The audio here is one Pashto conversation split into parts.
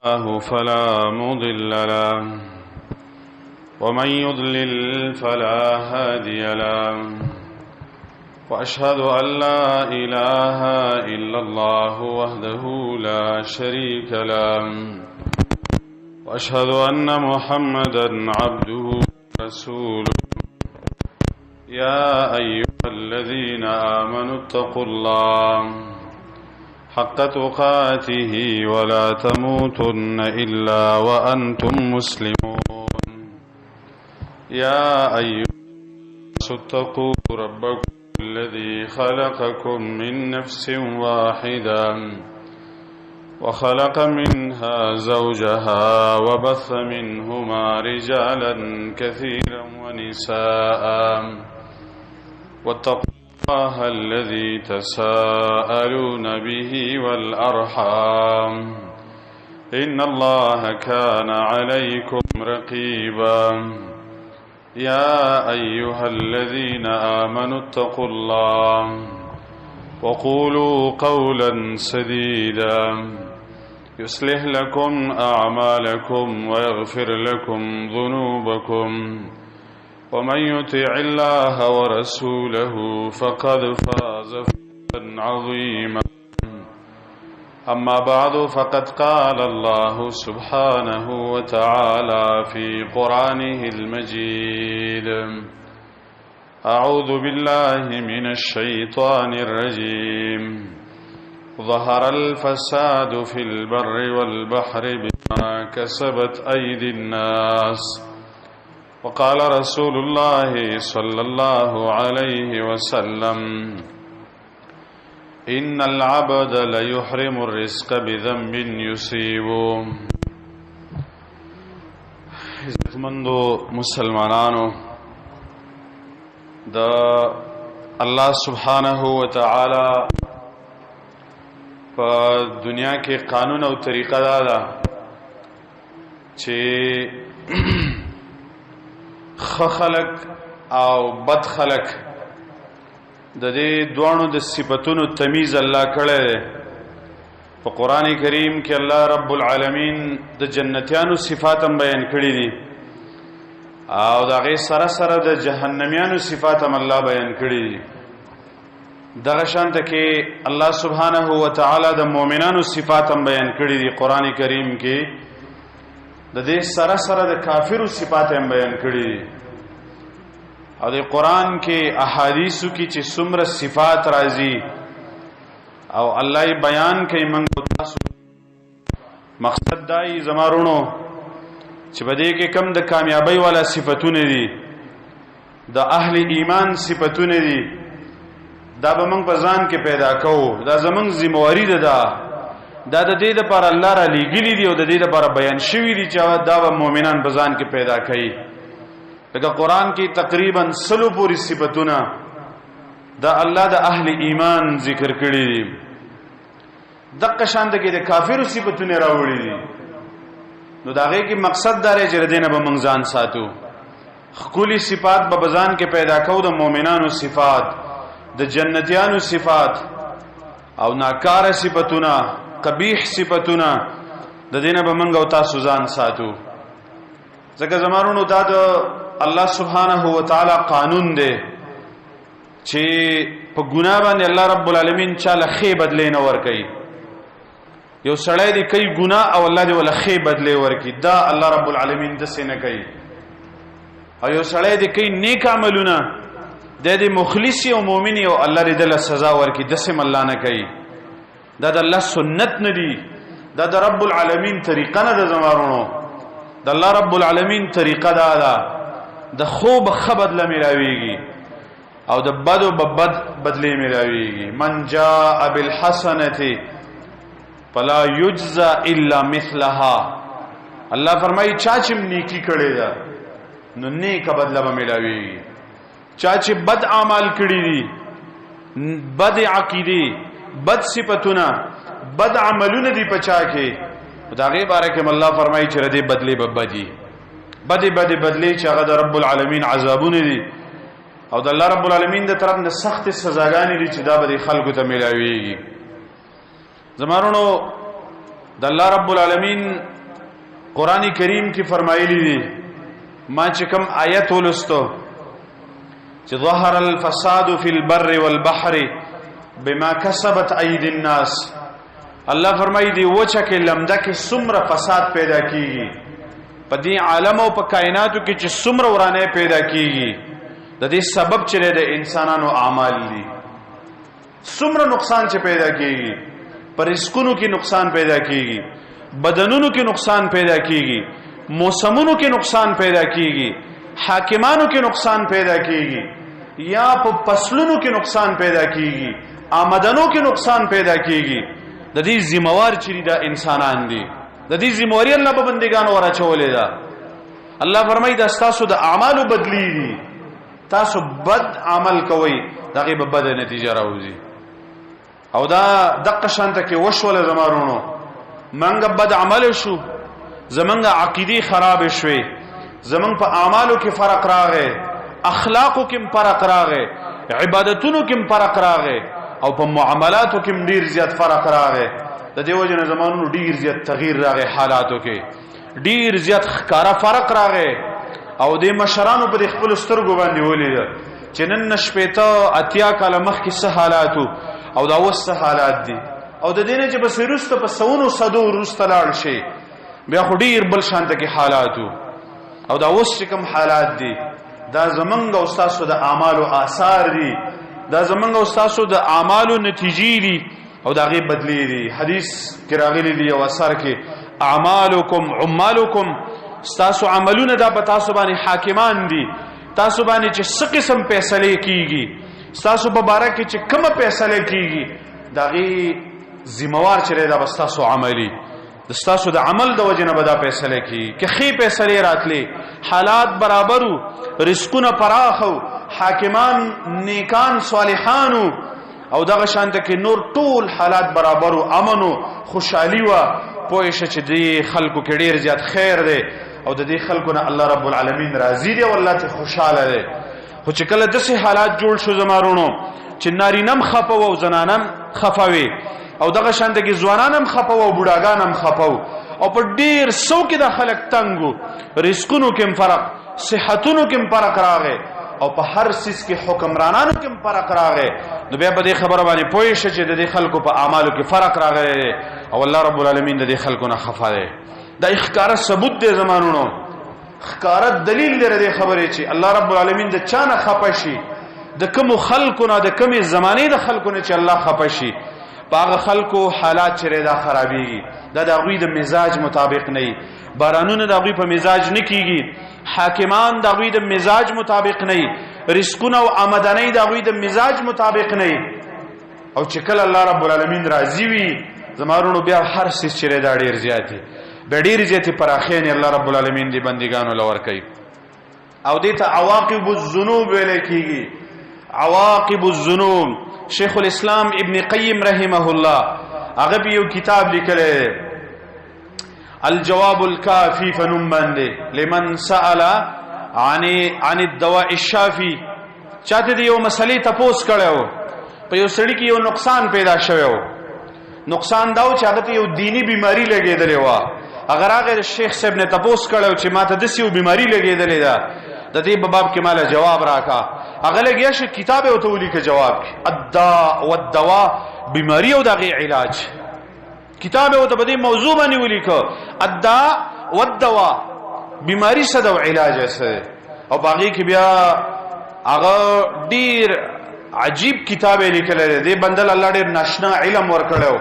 الله فلا مضل له ومن يضلل فلا هادي له وأشهد أن لا إله إلا الله وحده لا شريك له وأشهد أن محمدا عبده ورسوله يا أيها الذين آمنوا اتقوا الله حق تقاته ولا تموتن إلا وأنتم مسلمون يا أيها الناس اتقوا ربكم الذي خلقكم من نفس واحدة وخلق منها زوجها وبث منهما رجالا كثيرا ونساء واتقوا الله الذي تساءلون به والأرحام إن الله كان عليكم رقيبا يا أيها الذين آمنوا اتقوا الله وقولوا قولا سديدا يصلح لكم أعمالكم ويغفر لكم ذنوبكم ومن يطع الله ورسوله فقد فاز فوزا عظيما أما بعد فقد قال الله سبحانه وتعالى في قرآنه المجيد أعوذ بالله من الشيطان الرجيم ظهر الفساد في البر والبحر بما كسبت أيدي الناس وقال رسول الله صلى الله عليه وسلم إن العبد ليحرم الرزق بذنب يصيبه عزتمندو مسلمانانو دا الله سبحانه وتعالى په دنیا کې قانون او طریقه دا چې خلق او بد خلق د دې دوانو د صفاتونو تمیز الله کړی په قران کریم کې الله رب العالمین د جنتیانو صفات هم بیان کړی دي او دا غي سره سره د جهنميانو صفات هم الله بیان کړی دي دغه شانته کې الله سبحانه و تعالی د مؤمنانو صفات هم بیان کړی دي قران کریم کې د دې سره سره د کافرو صفات هم بیان کړی دي او د قران کې احادیثو کې چې څومره صفات راځي او الله بیان کوي موږ تاسو مقصد دای زمارونو چې بده کې کم د کامیابی والا صفاتونه دي د اهل ایمان صفاتونه دي دا به موږ په ځان کې پیدا کوو دا زمونږ ذمہواری ده دا د دې لپاره الله را لېږلي دي او د دې لپاره بیان شوی دي چې دا به مؤمنان په ځان کې پیدا کوي لکه قران کې تقریبا 100 پوری صفاتونه دا الله د اهل ایمان ذکر کړی دي دغه شان د کې د کافرو صفاتونه راوړي دي نو داغه کې مقصد دار چې ردینه به موږ ځان ساتو خولي صفات به بزان کې پیدا کوو د مؤمنانو صفات د جنتیانو صفات او ناکار صفاتونه قبیح صفاتونه د دینه به موږ او تاسو ځان ساتو ځکه زمارونو دا د الله سبحانه و تعالی قانون دی چې په ګناه باندې الله رب العالمین چاله خې بدلې نه ور کوي یو سړی دی کوي ګناه او الله دی ول خې بدلې ور کوي دا الله رب العالمین د څه نه کوي او یو سړی دی کوي نیک عملونه د دې مخلص او مؤمن او الله دې له سزا ور کوي د څه الله نه کوي دا د الله سنت نه دی دا د رب العالمین طریقه نه د زمارونو د الله رب العالمین طریقه دا د خوب خبر لملاویږي او د بدو بد بدلی ملاویږي من جاء بالحسنه فلا يجزى الا مثلها الله فرمایي چا چې نیکی کړي دا نو نیک بدله به ملاویږي چا چې بد اعمال کړي دي بد عقیده بد صفاتونه بد عملونه دي پچا کې دا غي باره کې الله فرمایي چې ردی بدلی به بدی بدلی چې هغه د رب العالمین عذابونه دي او د الله رب العالمین د طرف نه سخت سزاګانې دي چې دا به خلکو ته ملاويږي زمارونو د الله رب العالمین قرآن کریم کی فرمایلی دی ما چې کوم آیت ولستو چې ظهر الفساد فی البر والبحر بما کسبت ایدی الناس. الله فرمایي دی وچه کې لمده کې څومره فساد پیدا کیږي په دې عالم او په کائناتو کې چې څومره ورانه پیدا کیږي د دې سبب چې د انسانانو اعمال دي. څومره نقصان چې پیدا کیږي پر رزقونو کې نقصان پیدا کیږي بدنونو کې نقصان پیدا کیږي موسمونو کې نقصان پیدا کیږي حاکمانو کې نقصان پیدا کیږي یا په فصلونو کې نقصان پیدا کیږي آمدنو کې نقصان پیدا کیږي. د دې ذمہوار چې دا انسانان دي د دې ذمہواری الله په بندګانو ورچولې ده. الله فرمایي دا تاسو د اعمالو بدلی دي تاسو بد عمل کوئ دغه به بد نتیجه راوځي او دا دقه شانته کې وشول زمارونو منګه بد عمل شو زمنګه عقیده خراب شوي زمنګ په اعمالو کې فرق راغی اخلاقو کې فرق راغی عبادتونو کې فرق راغی او په معاملاتو کې ډیر زیات فرق راغی. د دې وجه نه زمانونو ډیر زیات تغییر راغی حالاتو کې ډیر زیات ښکارا فرق راغی او د مشرانو په خپل سترګو باندې ولید چې نن نشپېته اتیا کاله مخکې څه حالاتو او دا اوس څه حالات دي او د دې نه چې بس وروسته په سونو صدو وروسته لاړ شي بیا خو ډیر بل شانته کې حالاتو او دا اوس چې کوم حالات دي دا زمونږ او تاسو د اعمالو آثار دي دا زمونږ او تاسو د اعمالو نتیجې دي او دا غي بدلی دي. حدیث کې راغلي دي او اثر کې اعمالکم عمالکم تاسو عملونه دا په تاسو باندې حاکمان دي تاسو باندې چې څه قسم فیصله کیږي تاسو په باره کې چې کومه فیصله کیږي دا غي ذمہوار چې دا بس تاسو عملی د تاسو د عمل د وجنه به دا فیصله کیږي کې خې فیصله راتلې حالات برابرو رزقونه پراخو حاکمان نیکان صالحانو او دغه شانته کې نور ټول حالات برابرو امنو خوشحالي وا پوه شه چې دی خلکو کې ډیر زیات خیر دی او د دې خلکو نه الله رب العالمین راضي دی او الله ته خوشاله دی. خو چې کله داسې حالات جوړ شو زمارونو چې نارینم خفه او زنانم خفوي او دغه شانته کې ځوانانم خفه او بوډاګانم خفو او په ډیر سو کې د خلک تنګو رزقونو کې فرق صحتونو کې فرق راغی او په هر سیس کې حکمرانانو کې فرق راغی نو بیا به دې خبره باندې پوه شي چې د دې خلکو په اعمالو کې فرق راغی او الله رب العالمین د دې خلکو نه خفه دی. دا ښکارا ثبوت دی زمانونو ښکارا دلیل لري د خبرې چې الله رب العالمین د چانه خفه شي د کوم خلکو نه د کومې زمانه د خلکو نه چې الله خفه شي باغ خلکو حالات چې دا خرابېږي دا د غوی د مزاج مطابق نه بارانونه د غوی په مزاج نه کیږي حاکمان د غوی د مزاج مطابق نه رزقونه او آمدنی د غوی د مزاج مطابق نه او چې کله الله رب العالمین راضي وي زمارونو بیا هر څه چې دا ډیر زیاتی به ډیر زیاتی پراخین الله رب العالمین دی بندګانو لور کوي او دې ته عواقب الذنوب ویل کیږي. عواقب الذنوب شیخ الاسلام ابن قیم رحمه الله هغه یو کتاب لیکلی الجواب الکافی فنم باندې لمن سأل عن الدواء الشافی چاته دی یو مسلې تپوس کړو په یو سړی کې یو نقصان پیدا شوی نقصان داو چې هغه یو دینی بیماری لګیدلې و اگر هغه شیخ صاحب نه تپوس کړو چې ماته د سیو بیماری لګیدلې ده د دې باب کې مال جواب راکا هغه لګیا شي کتاب او ته ولیکه جواب الداء والدواء بیماری او دغه علاج کتاب او ته بدی موضوع باندې ولیکه الداء والدواء بیماری څه او علاج څه او باقي کې بیا هغه ډیر عجیب کتاب لیکل دی بندل الله ډیر ناشنا علم ورکړو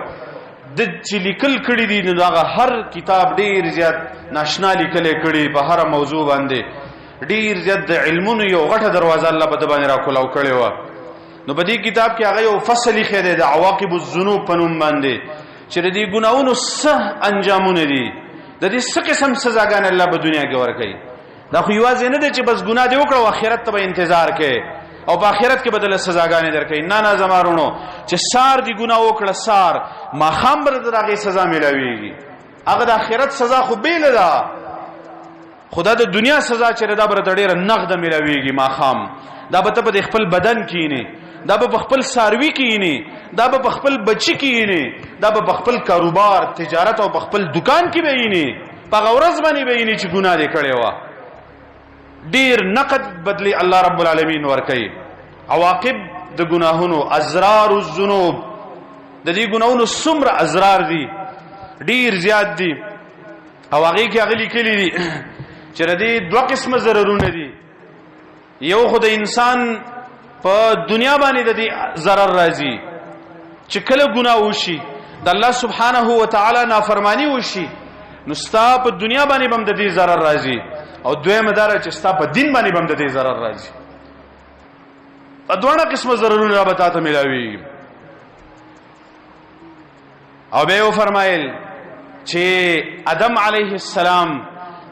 د چې لیکل کړي دي نو هغه هر کتاب ډیر زیات ناشنا لیکل کړي په هر موضوع باندې ډیر زیات د علمونو یو غټه دروازه الله په باندې را کولاو کړي و نو په دې کتاب کې هغه یو فصل خېده د عواقب الذنوب په نوم باندې چې د دې ګناونو څه انجامونه دي د دې څه قسم سزاګان الله په دنیا کې ورکړي دا خو یوازې نه دي چې بس ګناه دی وکړو آخرت ته به انتظار کوي او په آخرت کې بدله سزاګانې درکړي نه نه زمارونو چې سار دی ګناه وکړه سار ما خام بر دغه سزا ملويږي هغه د آخرت سزا خو بیل ده خدا د دنیا سزا چې دا بر ډېر نقد ملاويږي ما خام دا به په خپل بدن کینی دا به خپل ساروي کینی دا به خپل بچی کینی دا به خپل کاروبار تجارت او خپل دکان کې ویني په غورز باندې ویني چې ګناه دې کړې و ډیر نقد بدلی الله رب العالمین ور کوي عواقب د ګناهونو ازرار الذنوب د دې ګناهونو څومره ازرار دي ډیر زیات دي او هغه کې اغلی کلی دي چې ردی دوه قسمه ضررونه دي یو خو د انسان په دنیا باندې د دې ضرر راځي چې کله ګناه وشي د الله سبحانه و تعالی نافرمانی وشي نو ستا په دنیا باندې هم د دې ضرر راځي او دویمه دار چې ستا په دین باندې هم د دې ضرر راځي په دوه قسمه ضررونه به تاسو ملاوي او به فرمایل چې آدم علیه السلام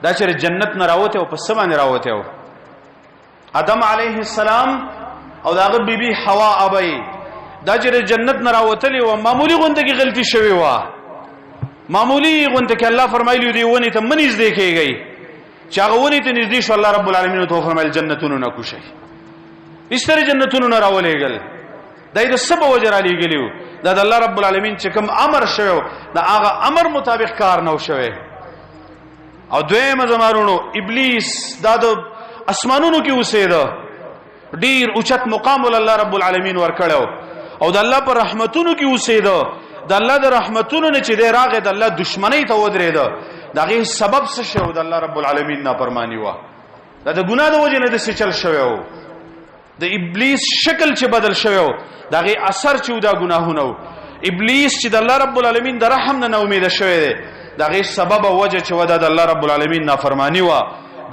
دا چې جنت نه راوته او په سما نه راوته او آدم علیه السلام او داغه بیبي حوا ابي دا چې جنت نه راوتلی او معمولی غونډه کې غلطي شوی و معمولی غونډه کې الله فرمایلی دی ونی ته منځ دی کېږي چې هغه ونی ته نږدې شو الله رب العالمین ته فرمایل جنتونو نه کوشي استر جنتونو نه راولېګل دای د سبب وجر علی ګلیو دا د الله رب العالمین چې کوم امر شوی دا هغه امر مطابق کار نه شوی او دویمه زمارونو ابلیس دا د اسمانونو کې اوسېده ډیر اوچت مقام ول الله رب العالمین ور کړو او د الله پر رحمتونو کې اوسېده د الله د رحمتونو نه چې دی راغی د الله دشمنی ته ودرېده دغه سبب څه شو د الله رب العالمین نافرمانی و دا د ګناه د وجې نه د سچل شوی د ابلیس شکل چې بدل شوی دغه اثر چې دا ګناهونه ابلیس چې د الله رب العالمین د رحم نه امید شوی دی دغه سبب او وجه چې ودا د الله رب العالمین نافرمانی و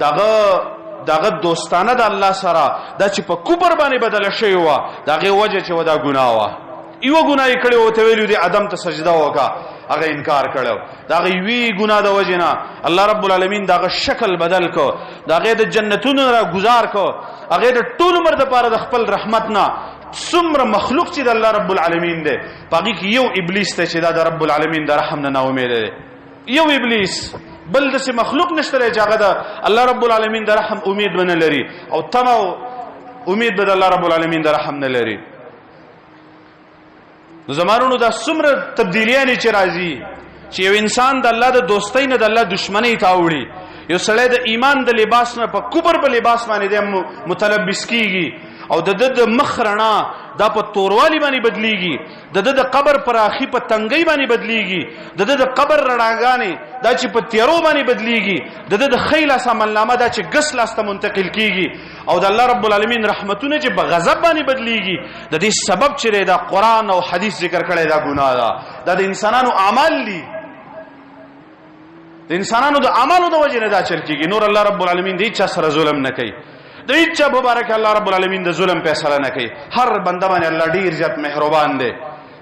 دغه دوستانه د الله سره د چې په کوپر باندې بدل شوی و دغه وجه چې ودا ګناه و یو ګناه کړي او ته ویلو دی ادم ته سجده وکا هغه انکار کړو دغه وی ګناه د وجنه الله رب العالمین دغه شکل بدل کو دغه د جنتونو را گزار کو هغه د ټول عمر د پاره د خپل رحمت نه څومره مخلوق چې د الله رب العالمین دی پاګه کې یو ابلیس ته چې د رب العالمین د رحم نه امید دی یو ابلیس بل د مخلوق نشته چې هغه د الله رب العالمین د رحم امید ونه لري او تمه امید به د الله رب العالمین د رحم نه لري نو زمارونو دا څومره تبدیلیاں چې راځي چې یو انسان د الله د دوستۍ نه د الله دشمنی ته وړي یو سړی د ایمان د لباس نه په کوپر په لباس باندې د متلبس کیږي او د مخ رڼا دا په توروالی باندې بدلیږي د قبر پر اخی په تنګي باندې بدلیږي د قبر رڼاګانې دا چې په تیرو باندې بدلیږي د خیل سمنامه دا چې غس لاسته منتقل کیږي او د الله رب العالمین رحمتونه چې په غضب باندې بدلیږي د دې سبب چې دا قران او حدیث ذکر کړي دا ګناه ده د انسانانو اعمال دي د انسانانو د اعمالو د وجه نه دا چل کیږي نور الله رب العالمین دې چا سره ظلم نه کوي د هیڅ مبارک الله رب العالمین د ظلم فیصله نه کوي هر بنده باندې الله ډیر زیات مهربان دی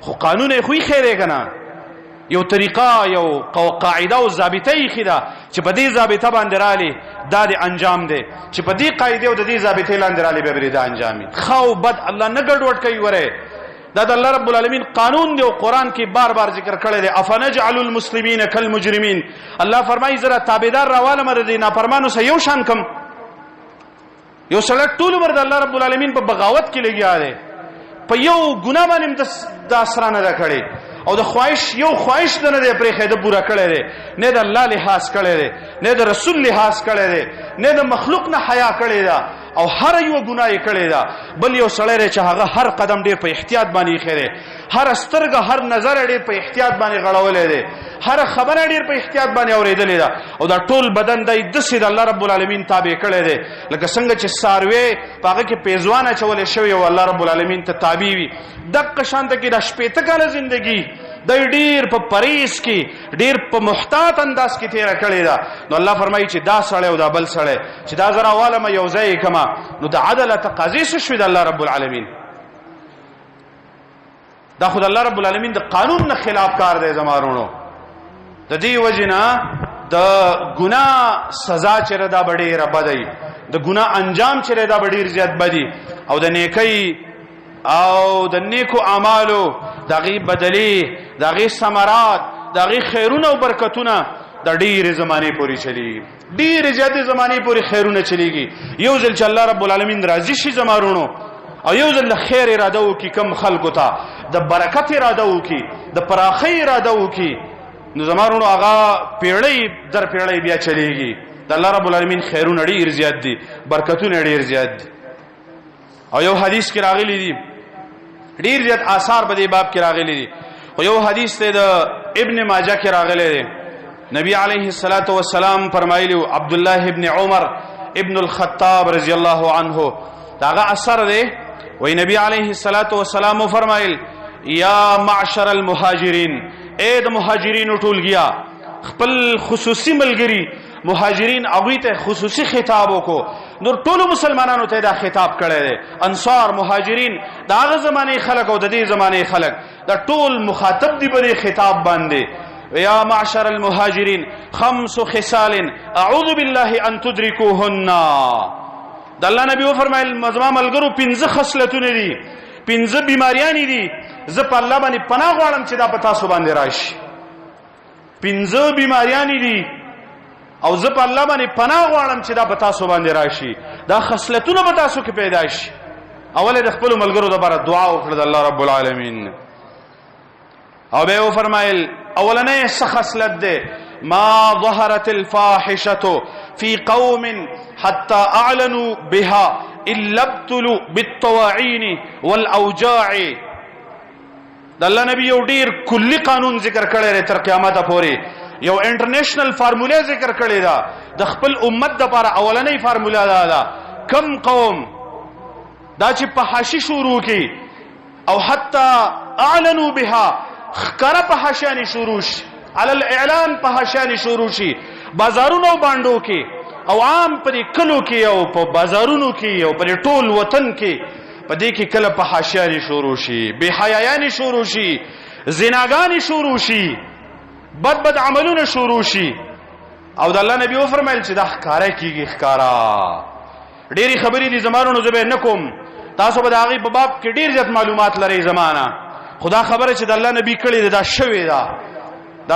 خو قانون یې خو خیره کنه یو طریقه یو قاعده او ضابطه یې خدا چې په دې ضابطه باندې رالي دا د انجام دی چې په دې قاعده او د دې ضابطه لاندې رالي به بری دا انجامي خو بد الله نه ګډوډ کوي وره دا د الله رب العالمین قانون دی او قران کې بار بار ذکر کړی دی افنجعل المسلمین کالمجرمین الله فرمایي زرا تابعدار راواله مر دي نافرمانو سه یو شان کم یو سړی ټول عمر د الله رب العالمین په بغاوت کې لګیا دی په یو ګناه باندې د اسرانه ده کړي او د خواهش یو خواهش نه دی پرې خېده پورا کړی دی نه د الله لحاظ کړی دی نه د رسول لحاظ کړی دی نه د مخلوق نه حیا کړی دی او هر یو ګناه کړی دی بل یو سړی چې هغه هر قدم ډیر په احتیاط باندې خېره هر سترګه هر نظر ډیر په احتیاط باندې غړولې دی هر خبره ډیر په احتیاط باندې اورېدلې ده او دا ټول بدن د سید الله رب العالمین تابع کړی دی لکه څنګه چې ساروي پاګه کې پیزوانه چولې شوی او الله رب العالمین ته تابع وي دغه شانته کې د شپې ته کاله ژوندۍ د ډیر په پریس کې ډیر په محتاط انداز کې تیر کړی دا نو الله فرمایي چې دا سړی او دا بل سړی چې دا زرا والما یو ځای کما نو د عدل تقاضی شوی د الله رب العالمین دا خدای الله رب العالمین د قانون نه خلاف کار دی زمارونو د دې وجنا د ګناه سزا چې ردا بډې ربدای د ګناه انجام چې ردا بډې زیات بدی او د نیکی او د نیکو اعمالو دغه بدلی دغه ثمرات دغه خیرونه او برکتونه د ډېرې زمانې پورې چلیږي، ډېرې زیاتې زمانې پورې خیرونه چلیږي. یو ځل چې الله رب العالمین راضي شي زمارونو او یو ځل خیر اراده وکړي کم خلکو ته د برکت اراده وکړي د پراخۍ اراده وکړي نو زمارونو هغه پیړۍ در پیړۍ بیا چلیږي. د الله رب العالمین خیرونه ډېر زیات دي، برکتونه ډېر زیات دي. او یو حدیث کې راغلی دي، ډېر زیات آثار په دې باب کې راغلي دي. خو یو حدیث ته د ابن ماجه کې راغلی دی. نبی علیه الصلاۃ والسلام فرمایلی عبد الله ابن عمر ابن الخطاب رضی الله عنه داغه اثر دی. وی نبی علیه الصلاۃ والسلام فرمایل یا معشر المهاجرین، اے د مهاجرینو ټولګیا، خپل خصوصي ملګری مهاجرین هغوی ته خصوصي خطاب وکړو. نور ټولو مسلمانانو ته دا خطاب کړی دی. انصار مهاجرین د هغه زمانې خلک او د دې زمانې خلک دا ټول مخاطب دي په دې خطاب باندې. یا معشر المهاجرین 5 خصال اعوذ بالله ان تدركوهن. د الله نبی و فرمایل مزما ملګرو 5 خصلتونه دي، 5 بیماریاں دي، زه په الله باندې پناه غواړم چې دا په تاسو باندې راشي. 5 بیماریاں دي او زه په الله باندې پناه غواړم چې دا په تاسو باندې راشي. دا خصلتونه په تاسو کې پیدا شي. اوله د خپل ملګرو لپاره دعا وکړه د الله رب العالمین. او به و فرمایل اولنې خصلت ده ما ظهرت الفاحشه في قوم حتى اعلنوا بها الا ابتلوا بالطواعين والاوجاع. د الله نبی یو ډیر کلی قانون ذکر کړی دی تر قیامت پورې. یو انټرنیشنل فارموله ذکر کړی دا د خپل امت د لپاره. اولنۍ فارموله دا کم قوم دا چې په حاشي شروع کی او حتی اعلنوا بها خکره په حاشیانی شروع شي، علی الاعلان په حاشیانی شروع شي، بازارونو باندې کې او عام پر کلو کې او په بازارونو کې او پر ټول وطن کې په دې کې کله په حاشیانی شروع شي، بے حیایانی شروع شي، زناګانی شروع شي، بد عملونه شروع شي. او د الله نبی و فرمایل چې دا ښکارا کیږي. ښکارا ډېری خبرې دي زمانونو زبې نکوم، تاسو به د هغې په باب کې ډېر زیات معلومات لرئ. زمانہ خدا خبره چې د الله نبی کړی دا شوی دا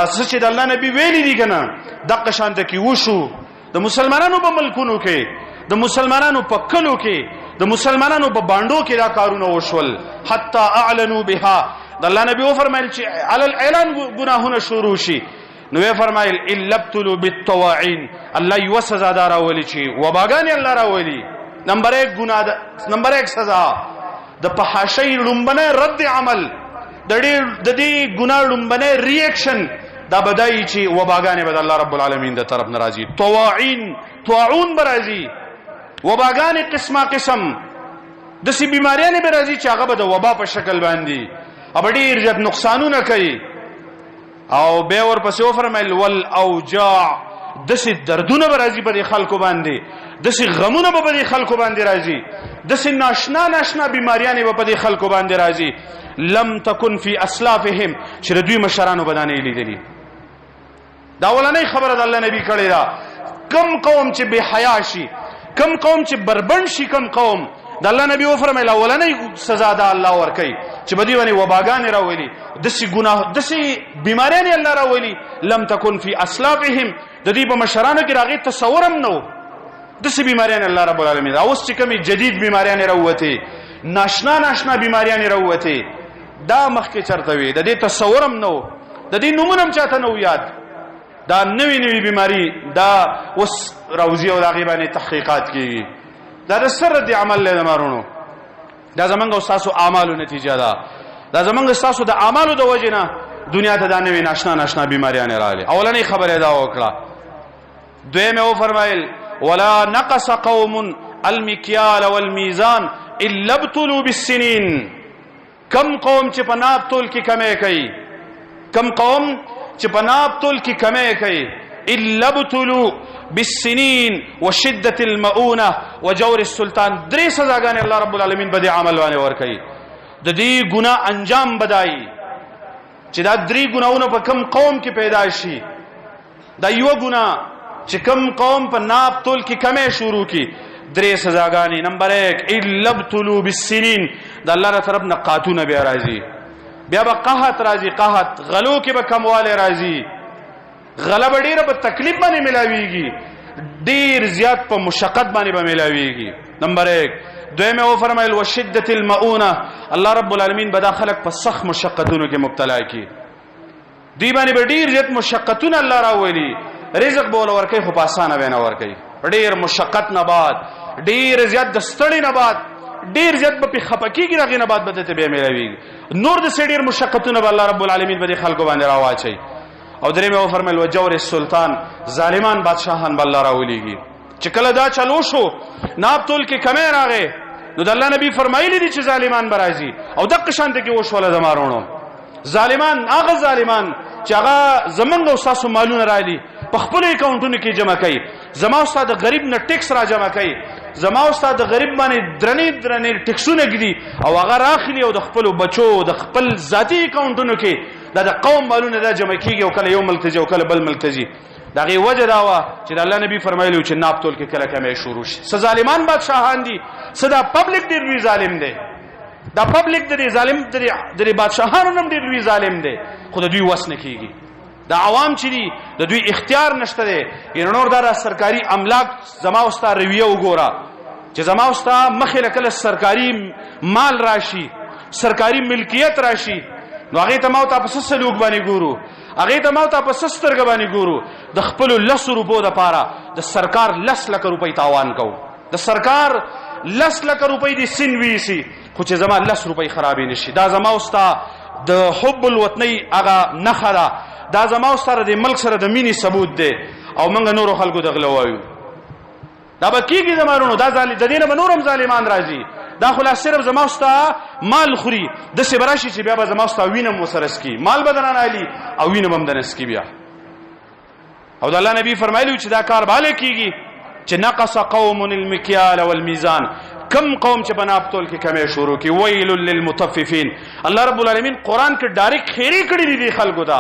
څه چې د الله نبی ویلي دي که نه دقه شانته کې وشو. د مسلمانانو په ملکونو کې، د مسلمانانو په کلو کې، د مسلمانانو په بانډو کې دا کارونه وشول. حتی اعلنوا بها د الله نبی و فرمایل چې علی الاعلان گناهونه شروع شي. نو یې فرمایل الا ابتلوا بالطواعین، الله یو سزا دار راولي چې وباګانې الله راولي. نمبر 1 ګناه، نمبر 1 سزا د فحاشۍ لومبنه رد عمل، د دې ګناه لومبنه ریاکشن دا بدای چې وباګانې بد الله رب العالمین د طرف ناراضي. طواعین طاعون برازي، وباګانې قسمه قسم د سی بیماریانه برازي چې هغه به د وبا په شکل باندې اب ډیر زیات نقصانونه کوي. او به ور پسې فرمایل والاوجاع، دسي دردونه به راځي په خلکو باندې، دسي غمونه به په خلکو باندې راځي، دسي ناشنا بیماریانه به په خلکو باندې راځي. لم تكن في اسلافهم، چې دوی مشرانو بدانې لیدلي. دا ولنې خبره د الله نبی کړی دا. کم قوم چې بے حیا شي، کم قوم چې بربند شي، کم قوم د الله نبی و فرمایل اولنۍ سزا ده الله ورکوي چې بدی باندې وباګانې راولي، دسي ګناه دسي بیماریانې الله راولي. لم تكن في اسلافهم، د دې په مشرانو کې راغی تصورم نو دسي بیماریانې الله رب العالمین. اوس چې کومې جدید بیماریانې راوته، ناشنا بیماریانې راوته، دا مخکې چرته وي، د دې تصورم نو، د دې نومونه چاته نو یاد. دا نوې بیماری دا اوس راوځي او هغه باندې تحقیقات کیږي. دا د سر د عمل له مارونو، دا زمونږ استادو اعمالو نتیجه ده. دا زمونږ استادو د اعمالو د وجنه دنیا ته دا نوې ناشنا بیماریاں راغلي. اولنې خبره دا وکړه. دویمه و فرمایل ولا نقص قوم المكيال والميزان الا ابتلوا بالسنين. کم قوم چې په ناب تول کې کمې کوي، کم قوم چې په ناب تول کې کمې کوي، الا ابتلوا بالسنين وشده المؤونه وجور السلطان. درې سزاګانې الله رب العالمین به د عمل باندې ور کوي. د دې ګناه انجام بدایي چې دا درې ګناونه په کم قوم کې پیدا شي. دا یو ګناه چې کم قوم په ناب تول کې کمې شروع کی، درې سزاګانې. نمبر 1 الا ابتلوا بالسنين، د الله تعالی طرف نه قاتونه بیا راځي، بیا به قحط راځي، قحط غلو کې به کمواله راځي، غلبه ډیره په تکلیف باندې ملاويږي، ډیر زیات په مشقت باندې به ملاويږي. نمبر 1. دویمه او فرمایل وشدت المؤونه، الله رب العالمین به دا خلق په سخت مشقتونو کې مبتلا کی، دی باندې به ډیر زیات مشقتونه الله راولي. رزق بول ورکي خو په اسانه به نه ورکي، ډیر مشقت نه بعد، ډیر زیات د ستړي نه بعد، ډیر زیات په خپکیږي راغی نه بعد بدته به ملاويږي. نور د سړي مشقتونه به الله رب العالمین به خلکو باندې راواچي. او درې مې فرمایل وجور السلطان، ظالمان بادشاہان بل راولېږي. چې کله دا چلو شو ناب تول کې کمه راغې، نو د الله نبی فرمایلی دي چې ظالمان برازي، او دغه شانته کې وشول زمارونو ظالمان، هغه ظالمان چې هغه زمونږ او تاسو مالونه راځي په خپل اکاونټونو کې جمع کوي، زما استاد غریب نه ټیکس را جمع کوي، زما استاد غریب باندې درنې ټیکسونه کړي او هغه راخلي او د خپل بچو د خپل ذاتی اکاونټونو کې د قوم مالونه دا جمع کیږي، او کله یو ملک ته او کله بل ملک ته ځي. دغه وجه دا وا چې الله نبی فرمایلی چې ناب تول کې کله کمه شروع شي. س ظالمان بادشاہان دي، صدا پبلک ډیر وی ظالم دي، دا پبلک د ظالم د بادشاہانو نم ډیر وی ظالم دي، خو د دوی وس نه کیږي. دا عوام چې دي د دوی اختیار نشته دي. نور دا سرکاري املاک زما واستاد رویه وګوره چې زما واستاد مخه کله سرکاري مال راشي، سرکاري ملکیت راشي، نو هغه ته مو تاسو سلوک باندې ګورو، هغه ته مو تاسو سترګ باندې ګورو. د خپل 10 روپو د پاره د سرکار 10 لک روپۍ تاوان کو، د سرکار 10 لک روپۍ دي سین ویسي، خو چې زما 10 روپۍ خرابې نشي. دا زما واستاد د حب الوطنی هغه نخره، دا زما واستاد د ملک سره د مینې ثبوت دی، او موږ نور خلکو دغله وایو. دا به کیږي زمارونو، دا ظالم د دینه به نورم ظالمان راځي. دا خلاص صرف زما واستاد مال خوري، د سبراشي چې بیا به زما واستاد وینم وسرس کی، مال بدنان علی او وینم هم دنس کی بیا. او د الله نبی فرمایلی چې دا کار باله کیږي چې نقص قوم المكيال والميزان، کم قوم چې بناب تول کې کمه شروع کی. ویل للمطففين، الله رب العالمین قران کې ډایرک خیری کړی دي خلکو ته،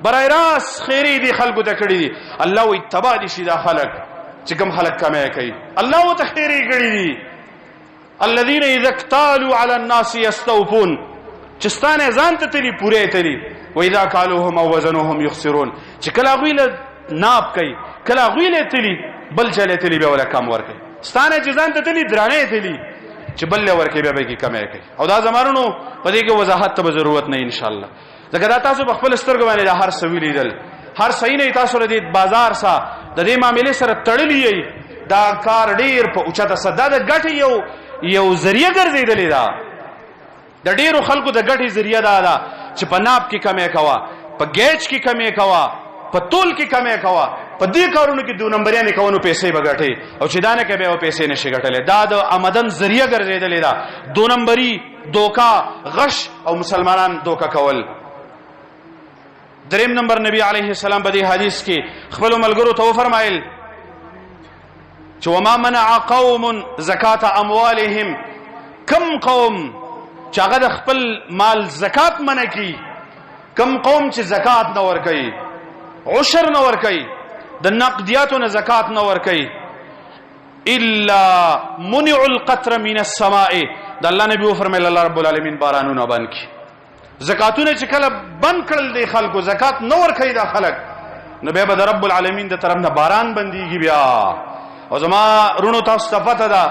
برای راس خیری دي خلکو ته کړی دي. الله وی تبا دي شي دا خلک چې کوم خلک کمه کوي، الله وته خیری کړی دي. الذين اذا اكتالوا على الناس يستوفون، چستانه ځان ته تلی پوره تلی، و اذا قالوهم او وزنهم يخسرون، چې کله غویل ناب کوي، کله غویل تلی بل چله تلی به ولا کم ور کوي، ستانه چې ځان ته تلی درانه تلی چې بل ور کوي به کی کمه کوي. او دا زمارونو په دې کې وضاحت ته ضرورت نه ان شاء الله، ځکه دا تاسو په خپل سترګو باندې دا هر څه ویلیدل، هر صحیح نه تاسو ردی بازار سره د دې معاملې سره تړلې، دا کار ډیر په اوچته صدا د ګټ یو ذریعہ ګرځیدلې ده، د ډیرو خلکو د ګټي ذریعہ ده چې په ناب کې کمه کوا، په گیج کې کمه کوا، په تول کې کمه کوا، په دې کارونو کې 2 نمبريانه کوونو پیسې بغټي، او چې دانه کې به او پیسې نشي ګټلې. دا د آمدن ذریعہ ګرځیدلې ده، 2 نمبري دوکا غش او مسلمانان دوکا کول. دریم نمبر نبی علیه السلام په دې حدیث کې خپل ملګرو ته فرمایل چې وما منع قوم زکات اموالهم، کم قوم چې هغه د خپل مال زکات منع کی، کم قوم چې زکات نه ور کوي، عشر نه ور کوي، د نقدیاتو نه زکات نه ور کوي، الا منع القطر من السماء، د الله نبی فرمایل الله رب العالمین بارانونه بند کی. زکاتونه چې کله بند کړل دی خلکو، زکات نه ور کوي دا خلک، نو به د رب العالمین د طرف نه باران بنديږي بیا. او زما رونو تاسو ته پته ده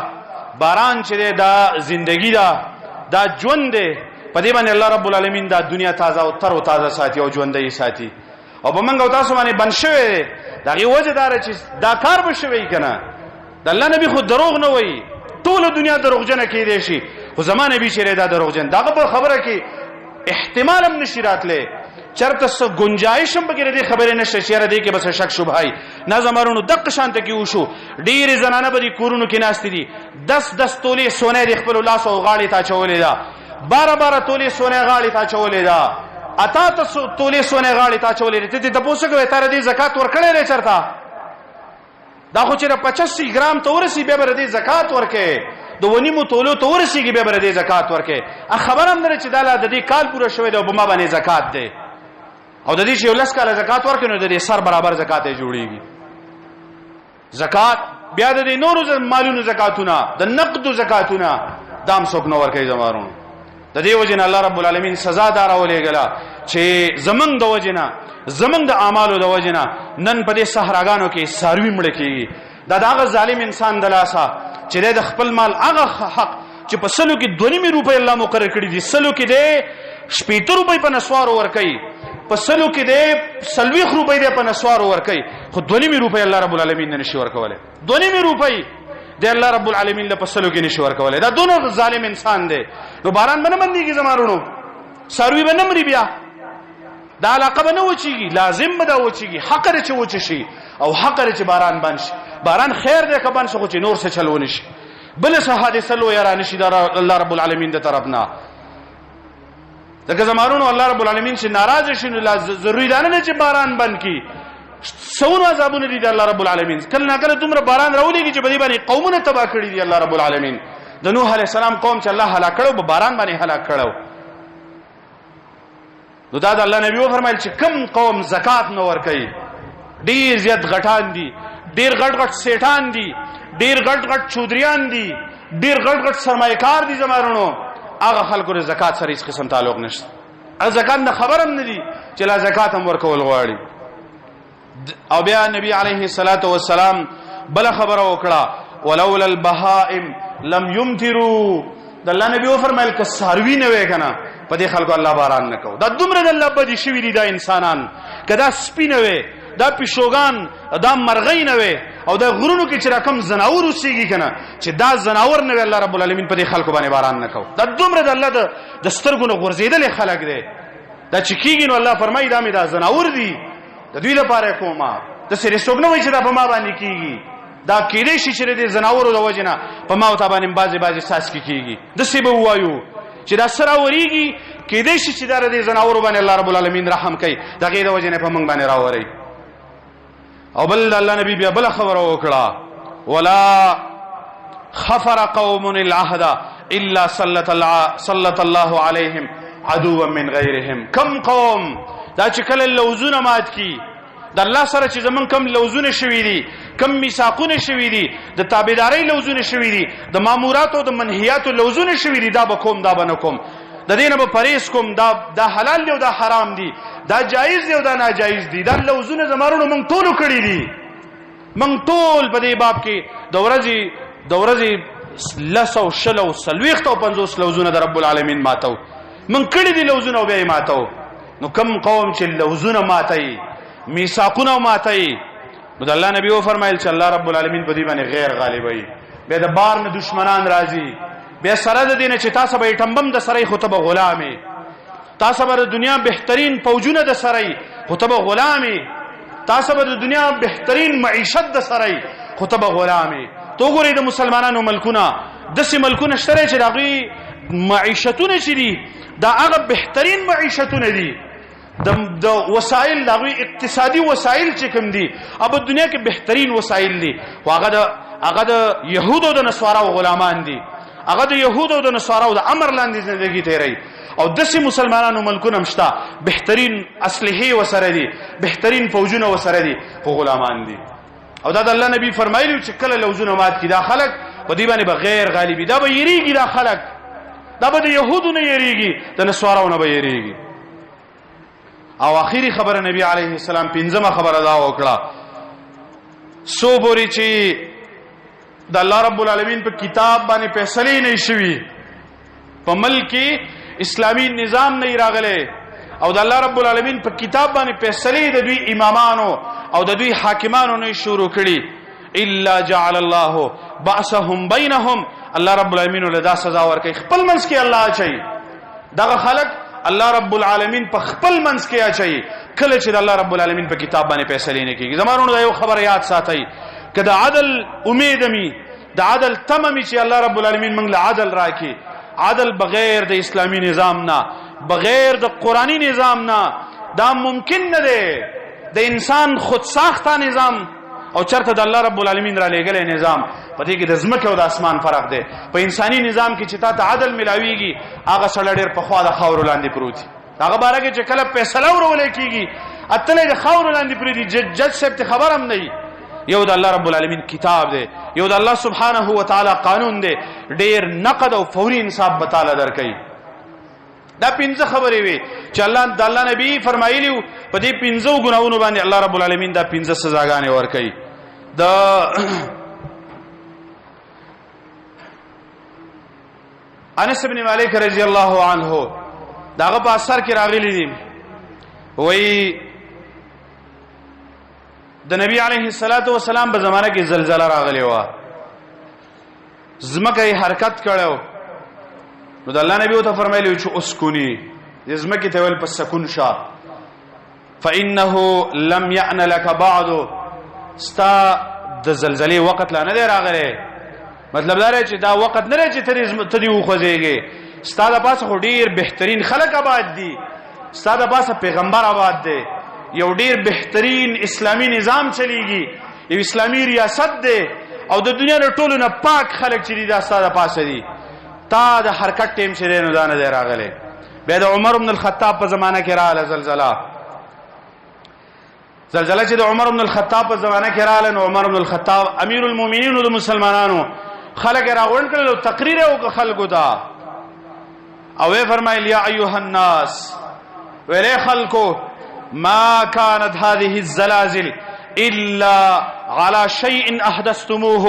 باران چې دا زندگی ده، دا ژوند دی، په دې باندې الله رب العالمین دا دنیا تازه او تر او تازه ساتي او ژوندۍ ساتي. او په منګو تاسو باندې بن شوی دا غي وجه دار چې دا کار به شوی کنه. د الله نبی خو دروغ نه وایي، ټول دنیا دروغجنه کیدې شي، خو زمانه نبی چې دا دروغجن دا په خبره کې احتمال هم نشی راتله، چرته څه گنجائش هم بګره دې خبره نشته چې را دې کې بس شک شبهه نه زمارونو دغه شانته کې وشو. ډیر زنانه به دي کورونو کې ناشتي دي، 10 تولې سونه د خپل لاس او غاړې ته چولې ده، 12 تولې سونه غاړې ته چولې ده، اته تولې سونه غاړې ته چولې ده. ته تاسو کوی تر دې زکات ورکړې لري چرته؟ دا خو چې 85 ګرام ته ورسي به بر دې زکات ورکې، دوونی مو تولو ته ورسیږي به بر دې زکات ورکې. خبر هم نه چې دا د دې کال پوره شوی دی او بما باندې زکات دی، او د دې چې ولس کاله زکات ورکړي نو د دې سر برابر زکات یې جوړيږي. زکات بیا د نورو مالونو زکاتونه، د نقد زکاتونه دام څوک نو ورکړي زمارونو، د د دې وجه نه الله رب العالمین سزا دار ولېګلا چې زمنګ د وجه نه زمنګ د اعمالو د وجه نه نن په دې صحراګانو کې ساروي مړ کیږي. دا دغه ظالم انسان د لاسه چې د خپل مال هغه حق چې په سلو کې 2.5 روپۍ الله مقرر کړی دي، سلو کې د 80 روپۍ په نسوار ور کوي، په سلو کې د 40 روپۍ په نسوار ور کوي، خو 2.5 روپۍ الله رب العالمین نه نشي ورکولای. 2.5 روپۍ د الله رب العالمین له پسلو کې نشي ورکولای. دا دونه ظالم انسان دی. نو باران باندې باندې زمارونو ساروي باندې مري بیا دا علاقه باندې وچیږي، لازم به دا وچیږي، حق لري چې وچ شي او حق لري چې باران بند شي. باران خیر دی که بند شي، خو چې نور څه چلول شي بل څه حادثه لو یاره نشي دا الله رب العالمین د طرف نه. دغه زمارونو الله رب العالمین چې ناراض شي نو ضروري ده نه چې باران بند کی. سونو عذابونه دي د الله رب العالمین. کله نه کله دومره باران راولېږي چې بدی باندې قومونه تباہ کړي دي الله رب العالمین. د نوح علیه السلام قوم چې الله هلاک کړو په باران باندې هلاک کړو. نو دا د الله نبی و فرمایل چې کم قوم زکات نه ور کوي ډیر زیات غټان دي، ډیر غټ غټ سیټان دي، ډیر غټ غټ چودریان دي، ډیر غټ غټ سرمایکار دي زمارونو، هغه خلکو له زکات سره هیڅ قسم تعلق نشته. ا زکات نه خبرم نه دي چې لا زکات هم ورکول غواړي. او بیا نبی علیه الصلاۃ والسلام بل خبر وکړه ولولا البهائم لم يمطروا. د الله نبی و فرمایل ک ساروی نه وې کنه په دې خلکو الله باران نه کو. دا دومره د الله بدی شوی دي دا انسانان، کدا سپینه وې دا پښوغان دا مرغۍ نه وې او دا غرونو کې چې رقم زناور وسیږي کنه چې دا زناور نه الله رب العالمین په دې خلکو باندې باران نه کو. دا دومره د الله د سترګونو غورځیدل خلک دي. دا چې کیږي نو الله فرمایي دا مې دا زناور دي د دوی لپاره کومه د سری څوک نه وای چې دا په ما باندې کیږي. دا کېدې شي چې د زناورو د وجنه په ما او تا باندې بازي ساس کیږي. د سی به وایو چې دا سره وریږي کېدې شي چې دا د زناورو باندې الله رب العالمین رحم کوي دا غي د وجنه په موږ باندې راوري. او بل الله نبی بیا بل خبر وکړه ولا خفر قوم العهد الا سلط الله عليهم عدوا من غيرهم. کم قوم دا چې کله لوزونه مات کی د الله سره چې زمون کم لوزونه شوي دي، کم میثاقونه شوي دي، د تابعداري لوزونه شوي دي، د مامورات او د منهیات لوزونه شوي دي، دا به کوم دا به نه کوم، د دینه به پرهیز کوم، دا حلال دی او دا حرام دی، دا جایز دی او دا ناجایز دی. دا لوزونه زمارونو موږ ټول کړی دي. موږ ټول په دې باب کې د ورځې لسو شلو سلويخت او 50 لوزونه د رب العالمین ماتو. موږ کړی دي لوزونه او به ماتو. نو کم قوم چې لوزونه ماتای میثاقونه ماتای نو د الله نبی و فرمایل چې الله رب العالمین په دې باندې غیر غالب وي. به د بار نه دشمنان راځي، به سره د دینه چې تاسو به ټمبم د سره خطبه غلامه، تاسو به د دنیا بهترین فوجونه د سره خطبه غلامه، تاسو به د دنیا بهترین معیشت د سره خطبه غلامه. تو ګورئ د مسلمانانو ملکونه دسه ملکونه شته چې دغه معیشتونه چې دي دا هغه بهترین معیشتونه دي. د وسایل دغه اقتصادي وسایل چې کوم دي اب دنیا کې بهترین وسایل دي. هغه د يهودو د نصاراو غلامان دي، هغه د يهودو د نصاراو د امر لاندې ژوندۍ تیری. او دسه مسلمانانو ملکونه مشته بهترین اسلحه وسره دي، بهترین فوجونه وسره دي، خو غلامان دي. او دا د الله نبی فرمایلی چې کله لوزونه مات کی دا خلک په دې باندې بغیر غالبی دا به یریږي، دا خلک دا به د يهودو نه یریږي، د نصاراو نه به یریږي. او اخیری خبره نبی علیه السلام پنځمه خبره دا وکړه سو بوري چې د الله رب العالمین په کتاب باندې فیصله نه شوي، په ملک اسلامی نظام نه راغله او د الله رب العالمین په کتاب باندې فیصله د دوی امامانو او د دوی حاکمانو نه شروع کړي الا جعل الله باسهم بینهم. الله رب العالمین له دا سزا ورکړي خپل منځ کې الله اچي دغه خلق الله رب العالمین په خپل منځ کې اچي کله چې الله رب العالمین په کتاب باندې فیصله نه کوي. زمونږ دا یو خبر یاد ساتي کله عدل امید می د عدل تمامي چې الله رب العالمین موږ له عدل راکړي. عدل بغیر د اسلامی نظام نه، بغیر د قرآنی نظام نه دا ممکن نه دی. د انسان خود ساخته نظام او چرته د الله رب العالمین را لېګلې نظام په دې کې د زمکه او د اسمان فرق دی. په انساني نظام کې چې تا عدل ملاويږي هغه سره ډېر په خوا د خاور لاندې پروت هغه باره کې چې کله فیصله ورولې کیږي اتلې د خاور لاندې پروت جج صاحب ته خبر هم نه. یو د الله رب العالمین کتاب دی، یو د الله سبحانه و تعالی قانون دی، ډېر نقد او فوري انصاف به تعالی درکړي. دا پنځه خبرې وي چې الله نبی فرمایلی په دې پنځو ګناہوں باندې الله رب العالمین دا پنځه سزاګانې ورکړي. د انس بن مالک رضی الله عنه داغه په اثر کې راغلي دي وایي د نبی علیه الصلاۃ والسلام په زمانه کې زلزلہ راغلی و، زمکه حرکت کړو، نو د الله نبی او ته فرمایلی چې اسکونی زمکه ته ول په سکون شه، فانه لم يأن لك بعد، ستا د زلزلې وخت لا نه دی راغلی. مطلب دا چې دا وخت نه لري چې ته دی وخوځيږي، ستا د پاسه ډیر بهترین خلک آباد دي، ستا د پاسه پیغمبر آباد دی، یو ډیر بهترین اسلامی نظام چلیږي، یو اسلامی ریاست دی، او د دنیا له ټولو نه پاک خلک چې دي دا ستا د پاسه دي، تا د حرکت ټیم چې دی نو دا نه دی راغلی. بیا د عمر بن الخطاب په زمانه کې رااله زلزلہ چې د عمر بن الخطاب په زمانه کې رااله، نو عمر بن الخطاب امیر المؤمنین د مسلمانانو خلک راغون کړل، تقریر وکړ خلکو ته، او یې فرمایل یا ایها الناس، ویلې خلکو ما كانت هذه الزلازل الا على شيء احدثتموه،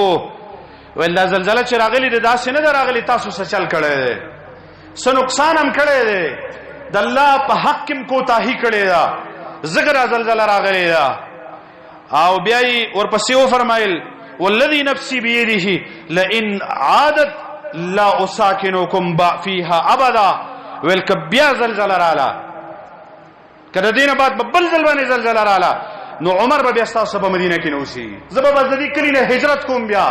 ولدا زلزلہ چې راغلی د داسې نه راغلی تاسو څه چل کړی دی، څه نقصان هم کړی دی، د الله په حق کې کوتاهی کړی دا، ذکر زلزلہ راغلی دا. او بیا یې ورپسې و فرمایل والذي نفسي بيده لئن عادت لا اساكنكم فيها ابدا، ولکبیا زلزلہ رااله کله دینه بعد ببل زلزلہ رااله، نو عمر به بیا تاسو په مدینه کې نوسی، زبر به د دې کلی نه هجرت کوم، بیا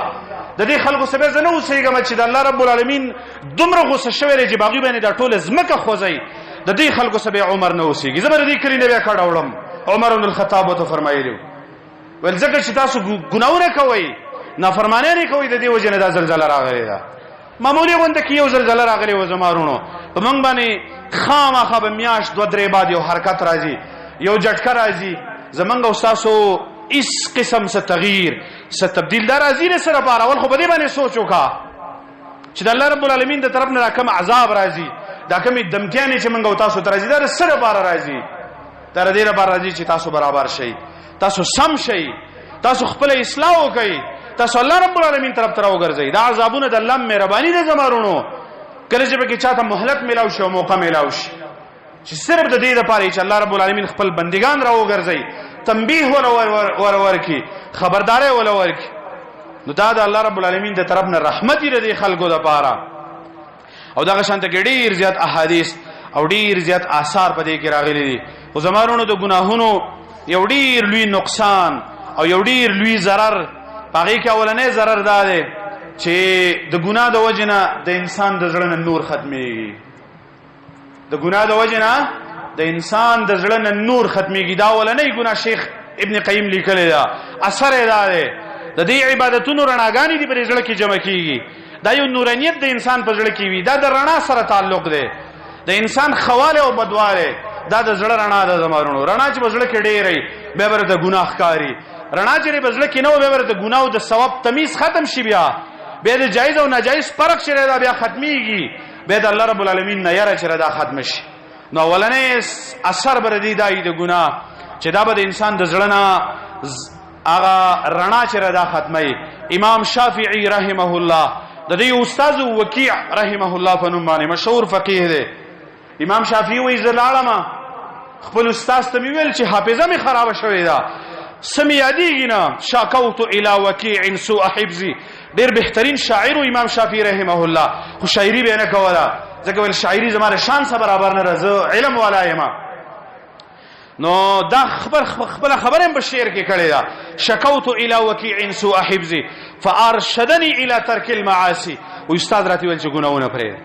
د دې خلکو سبه زنه اوسېږم چې د الله رب العالمین دومره غوسه شوی دی چې باغی باندې دا ټول زمکه خوځي، د دې خلکو سبه عمر نه اوسېږي، زبر دې کلی نه بیا کډاوړم. عمر بن الخطاب ته فرمایلی ول ځکه چې تاسو ګناونه کوئ، نافرمانی نه کوئ، د دې وجه نه دا زلزلہ راغلی دا. معمولی غونډه کې یو زلزلہ راغلی و زمارونو په موږ باندې خامخا به میاش دو درې بعد یو حرکت راځي، یو جټکه راځي، زمونږ او تاسو اس قسم سے تغییر سے تبدیل دار ازین سره بارول خو بده باندې سوچ وکا چې د الله رب العالمین د طرف نه راکم عذاب راځي، دا کومې دمکیانې چې موږ او تاسو ته راځي دا سره بار راځي، تر دې بار راځي چې تاسو برابر شئ، تاسو سم شئ، تاسو خپل اصلاح وکئ، تاسو الله رب العالمین طرف ته راوګرځئ. دا عذابونه د الله مهرباني ده زمارونو، کله چې به کې چاته مهلت ملاو شي او موقع ملاو شي چې صرف د دې لپاره چې الله رب العالمین خپل بندگان راوګرځي، تنبیه ور کی، خبرداري ور کی، نو دا د الله رب العالمین د طرف نه رحمت دی خلکو د پاره. او دا شانته کې ډیر زیات احادیث او ډیر زیات آثار په دې کې راغلي دي. او زمارونو د ګناهونو یو ډیر لوی نقصان او یو ډیر لوی ضرر هغه کې اولنې ضرر دا دی چې د ګناه د وجنه د انسان د زړه نور ختميږي، د ګناه د وجنه د انسان د زړه نور ختميږي. دا اولنې ګناه شیخ ابن قیم لیکلی دا اثر دا دی، د دې عبادتونو رڼاګانې دي پر زړه کې جمع کیږي، دا یو نورانیت د انسان په زړه کې وي، دا د رڼا سره تعلق دی، د انسان خواله او بدواله دا د زړه رڼا ده زمارونو. رڼا چې په زړه کې ډېرې به ور د ګناهکاری، رڼا چې په زړه کې نو به ور د ګناو د ثواب تمیز ختم شي، بیا به د جایز او ناجایز فرق شری دا بیا ختميږي، به د الله رب العالمین نه یاره چې دا ختم شي. نو ولنې اثر بر دی دای د ګناه چې دا به د انسان د زړه نه هغه رڼا چې دا ختمي. امام شافعی رحمه الله د دې استاد وکیع رحمه الله په نوم باندې مشهور فقيه دی. امام شافعی وی زلالما خپل استاد ته ویل چې حافظه می خراب شوې ده، سم یادېږي نه، شاکوت الی وکیع سوء حفظی، ډېر بهترین شاعر امام شافعی رحمه الله، خو شاعری به نه کوله ځکه ول شاعری زماره شان سره برابر نه راځه، علم والا یم. نو دا خبر خبرم په شعر کې کړی دا، شکوت الی وکیع سوء حفظی فارشدنی الی ترک المعاصی. او استاد راته ویل چې ګناونه پرې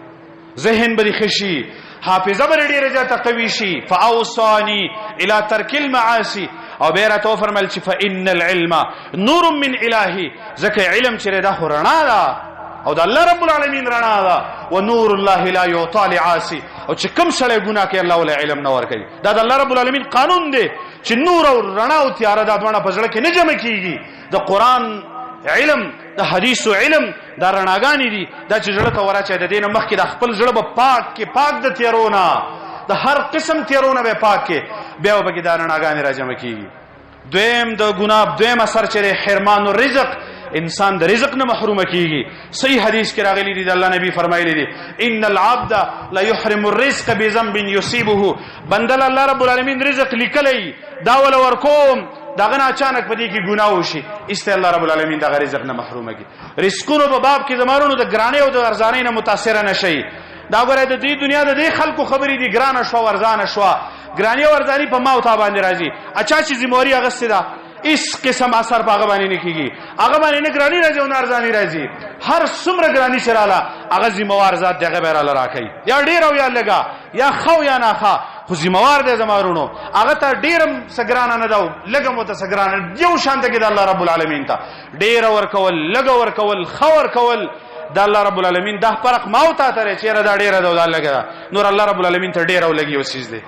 ذهن بری خشي، حافظه بر ډیره جاته قوي شي، فاوصانی الی ترک المعاصی. او بیره تو فرمایل چې فان العلم نور من الهی، ځکه علم چې دا رڼا ده او د الله رب العالمین رڼا ده، و نور الله لا یعطى لعاصی. او چې کوم سره ګناه کوي الله ول علم نه ور کوي، دا د الله رب العالمین قانون دی چې نور او رڼا او تیار دا دونه په ځړه کې نه جمع کیږي. د قران علم د حدیث علم دا رڼاګانې دي دا چې زړه ته ورچې د دین مخکې د خپل زړه به پاک د تیرونه د هر قسم تیرونه به پاک کې بیا به کې دا رڼاګانې راجمع کیږي. دویم د ګناه دویم اثر چې حرمان الرزق انسان د رزق نه محروم کیږي. صحیح حدیث کې راغلی دی د الله نبی فرمایلی دی ان العبد لا يحرم الرزق بذنب يصيبه بندل الله رب العالمین رزق لیکلی دا ول ورکوم داغه نه اچانک پدې کې ګناه وشي است الله رب العالمین دغه رزق نه محروم کی. رزقونو په باب کې زمارونو د ګرانې او د ارزانې نه متاثر نه شي. دا غره د دې دنیا د دې خلکو خبرې دي ګرانه شو ورزانه شو ګرانی او ارزانی په ما او تا باندې راځي اچھا چې ذمہواری اغسته ده اس قسم اثر پاغه باندې نه کیږي هغه باندې نه ګرانی راځي او نه ارزانی راځي هر څومره ګرانی شراله هغه ذمہوار ذات دغه بیراله راکې یا ډیر او یا لګا یا خو یا نه خا خو ذمہوار دې زمارونو هغه ته ډیرم سګرانه نه داو لګم وته سګرانه یو شانته کې د الله رب العالمین ته ډیر ور کول لګ ور کول خور کول د الله رب العالمین د فرق ماو ته ترې چیرې دا ډیر دا لګا نور الله رب العالمین ته ډیر او لګي وسیز دي.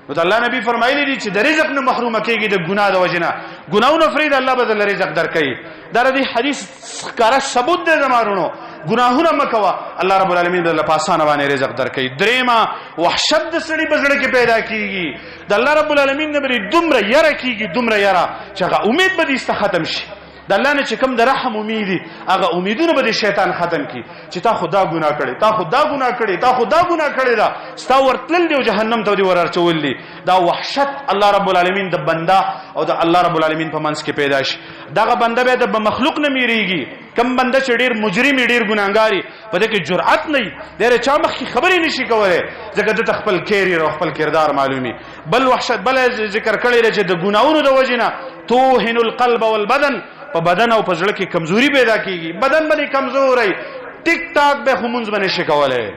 نو الله نبی فرمایلی دي چې د رزق نه محروم کېږي د ګناه د وجنه ګناونه فرید الله بدل رزق درکې دا د حدیث کار ثبوت ده زمارونو ګناهونه مکوا الله رب العالمین د پاسانه باندې رزق درکې. دریما وحشت د سړي بزړه کې پیدا کیږي د الله رب العالمین نه بری دومره یره کیږي دومره یره چې هغه امید به دې ختم شي د الله نه چې کوم د رحم امید هغه امیدونه به شیطان ختم کی چې تا خدا ګناه کړي تا خدا ګناه کړي تا خدا ګناه کړي دا ستا ورتل دی جهنم ته دی ورچول دي. دا وحشت الله رب العالمین د بندا او د الله رب العالمین په منځ کې پیدا شي. داغه بنده به د مخلوق نه میریږي کم بنده چې ډیر مجرم ډیر ګناګاری په دې کې جرأت نه ډیر چا مخ کی خبرې نشي کولای ځکه د خپل کیری او خپل کردار معلومي. بل وحشت بل ذکر کړي چې د ګناونو د وجنه توهن القلب والبدن په بدن او په زړه کې کمزوري پیدا کیږي بدن باندې کمزوري ټیک ټاک به همونځ باندې شکواله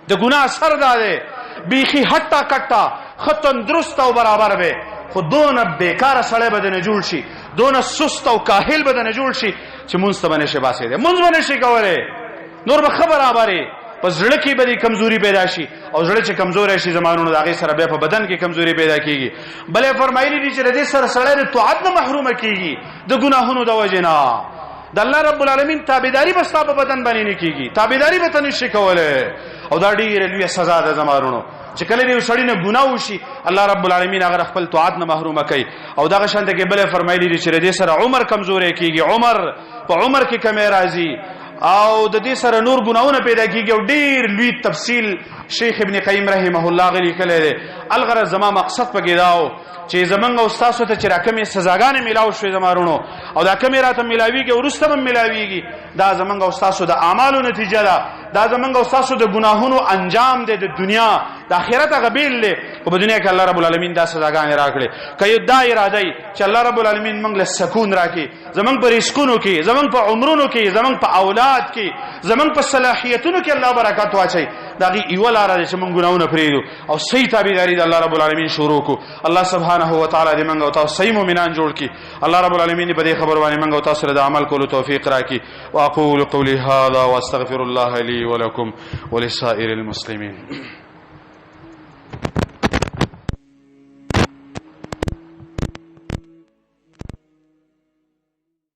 د ګناه اثر ده بیخي هټا کټا ختن درست او برابر به خودونه بیکاره سړی بدن جوړ شي دونه سست او کاهل بدن جوړ شي چې مونږ ته باندې شي باسي ده مونږ باندې شکواله نور به خبر آباره پس زړه کې به کمزوري پیدا شي او زړه چې کمزور شي زمانونو دغه سره به په بدن کې کمزوري پیدا کیږي. بلې فرمایلی دي چې د دې سره سره د طاعت نه محروم کیږي د ګناهونو د وجنا د الله رب العالمین تابعداري بس په بدن باندې نه کیږي تابعداري به تنه شي کوله او دا ډیره لوی سزا ده زمانونو چې کله دې سړی نه ګناه وشي الله رب العالمین هغه خپل طاعت نه محروم کوي او دغه شانته کې بلې فرمایلی دي چې د دې سره عمر کمزوري کیږي عمر په عمر کې کمی راځي او د دې سره نور ګناونه پیدا کیږي او ډیر لوی تفصیل شیخ ابن قیم رحمه الله غلی کله ده الغرض زما مقصد پکې داو چې زمنګ استاد ته چې راکمه سزاګانې ملاو شوې زمارونو او دا کمه راته ملاویږي او رستم ملاویږي دا زمنګ استاد د اعمالو نتیجه ده دا زمنګ استاد د ګناهونو انجام ده د دنیا د آخرت غبیل له او په دنیا کې الله رب العالمین دا سزاګانې راکړي کایو دا اراده چې الله رب العالمین موږ له سکون راکړي زمنګ پر رزقونو کې زمنګ په عمرونو کې زمنګ په اولاد کې زمنګ په صلاحیتونو کې الله برکات واچي دا غي ایول را چې موږ ګناونه پریدو او صحیح تابعداري د الله رب العالمین شروع کو. الله سبحانه و تعالی دې موږ او تاسو صحیح مؤمنان جوړ کړي. الله رب العالمین په دې خبر باندې موږ او تاسو د عمل کولو توفیق راکړي. واقول قولي هذا واستغفر الله لي ولكم ولسائر المسلمين.